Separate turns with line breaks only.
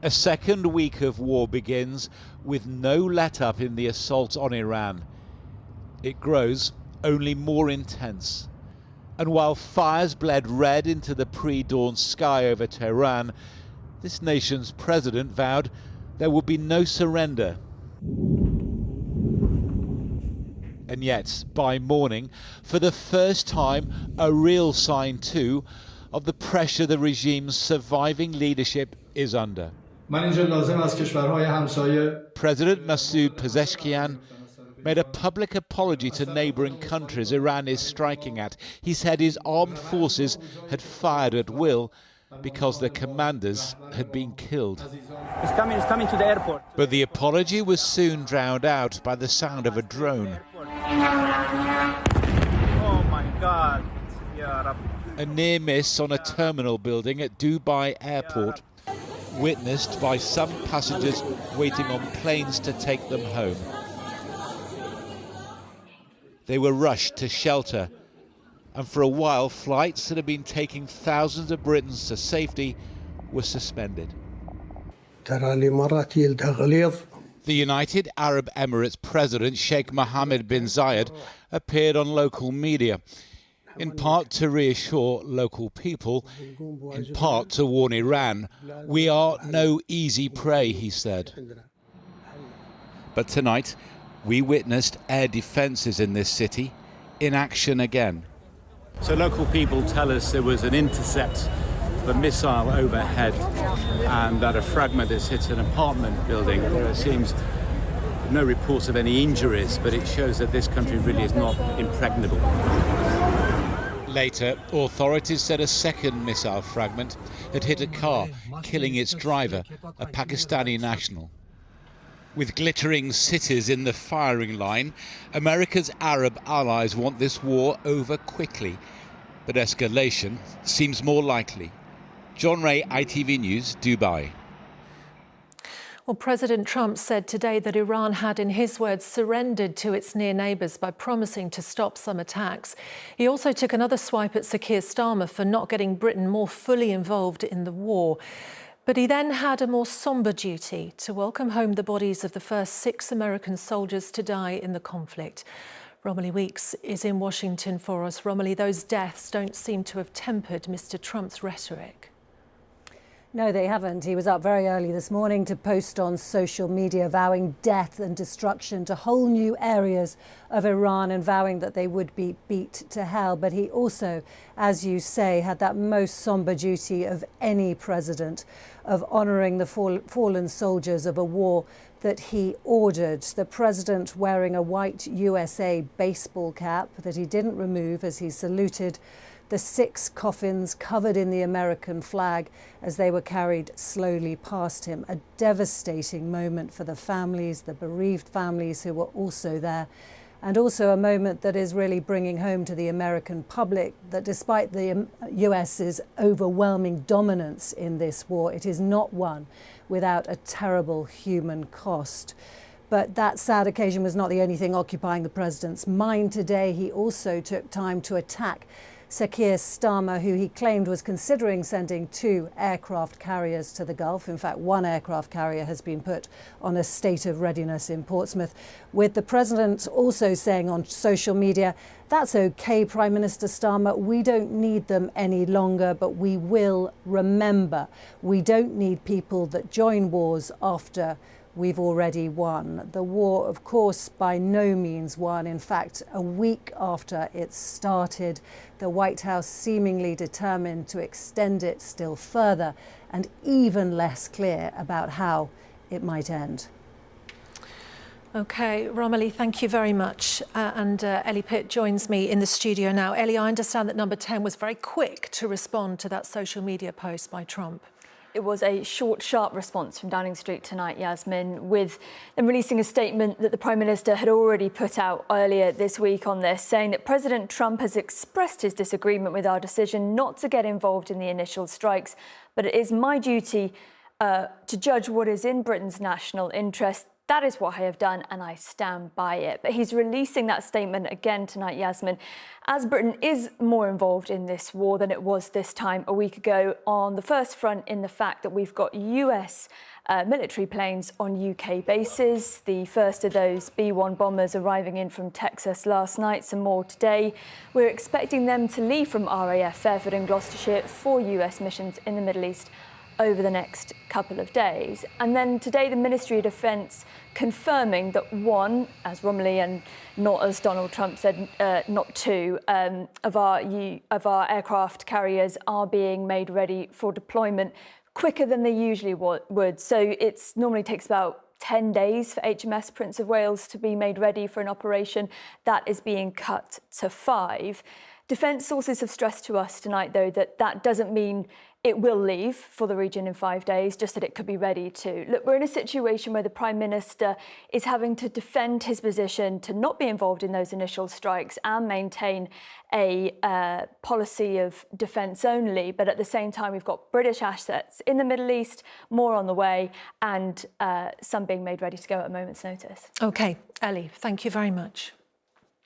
A second week of war begins with no let-up in the assault on Iran. It grows only more intense. And while fires bled red into the pre-dawn sky over Tehran, this nation's president vowed there would be no surrender. And yet, by morning, for the first time, a real sign too of the pressure the regime's surviving leadership is under. President Masoud Pezeshkian made a public apology to neighbouring countries Iran is striking at. He said his armed forces had fired at will because their commanders had been killed.
It's coming to the airport.
But the apology was soon drowned out by the sound of a drone.
Oh my God.
A near miss on a terminal building at Dubai Airport, witnessed by some passengers waiting on planes to take them home. They were rushed to shelter, and for a while flights that had been taking thousands of Britons to safety were suspended. The United Arab Emirates President Sheikh Mohammed bin Zayed appeared on local media, in part to reassure local people, in part to warn Iran. We are no easy prey, he said. But tonight, we witnessed air defences in this city in action again.
So local people tell us there was an intercept of a missile overhead and that a fragment has hit an apartment building. There seems no reports of any injuries, but it shows that this country really is not impregnable.
Later, authorities said a second missile fragment had hit a car, killing its driver, a Pakistani national. With glittering cities in the firing line, America's Arab allies want this war over quickly, but escalation seems more likely. John Ray, ITV News, Dubai.
Well, President Trump said today that Iran had, in his words, surrendered to its near neighbours by promising to stop some attacks. He also took another swipe at Sir Keir Starmer for not getting Britain more fully involved in the war. But he then had a more sombre duty to welcome home the bodies of the first 6 American soldiers to die in the conflict. Romilly Weeks is in Washington for us. Romilly, those deaths don't seem to have tempered Mr. Trump's rhetoric.
No, they haven't. He was up very early this morning to post on social media vowing death and destruction to whole new areas of Iran and vowing that they would be beat to hell. But he also, as you say, had that most sombre duty of any president of honouring the fallen soldiers of a war that he ordered. The president wearing a white USA baseball cap that he didn't remove as he saluted the 6 coffins covered in the American flag as they were carried slowly past him. A devastating moment for the families, the bereaved families who were also there, and also a moment that is really bringing home to the American public that despite the US's overwhelming dominance in this war, it is not one without a terrible human cost. But that sad occasion was not the only thing occupying the president's mind today. He also took time to attack Sir Keir Starmer, who he claimed was considering sending 2 aircraft carriers to the Gulf. In fact, 1 aircraft carrier has been put on a state of readiness in Portsmouth, with the president also saying on social media, "That's okay, Prime Minister Starmer, we don't need them any longer, but we will remember. We don't need people that join wars after we've already won." The war, of course, by no means won. In fact, a week after it started, the White House seemingly determined to extend it still further and even less clear about how it might end.
OK, Romilly, thank you very much. And Ellie Pitt joins me in the studio now. Ellie, I understand that Number 10 was very quick to respond to that social media post by Trump.
It was a short, sharp response from Downing Street tonight, Yasmin, with them releasing a statement that the Prime Minister had already put out earlier this week on this, saying that President Trump has expressed his disagreement with our decision not to get involved in the initial strikes, but it is my duty to judge what is in Britain's national interest. That is what I have done, and I stand by it. But he's releasing that statement again tonight, Yasmin, as Britain is more involved in this war than it was this time a week ago, on the first front in the fact that we've got US military planes on UK bases. The first of those B-1 bombers arriving in from Texas last night, some more today. We're expecting them to leave from RAF Fairford and Gloucestershire for US missions in the Middle East over the next couple of days. And then today, the Ministry of Defence confirming that one, as Romilly and not as Donald Trump said, not two, of our aircraft carriers are being made ready for deployment quicker than they usually would. So it normally takes about 10 days for HMS Prince of Wales to be made ready for an operation. That is being cut to 5. Defence sources have stressed to us tonight, though, that that doesn't mean it will leave for the region in 5 days, just that it could be ready to. Look, we're in a situation where the Prime Minister is having to defend his position to not be involved in those initial strikes and maintain a policy of defence only. But at the same time, we've got British assets in the Middle East, more on the way, and some being made ready to go at a moment's notice.
OK, Ellie, thank you very much.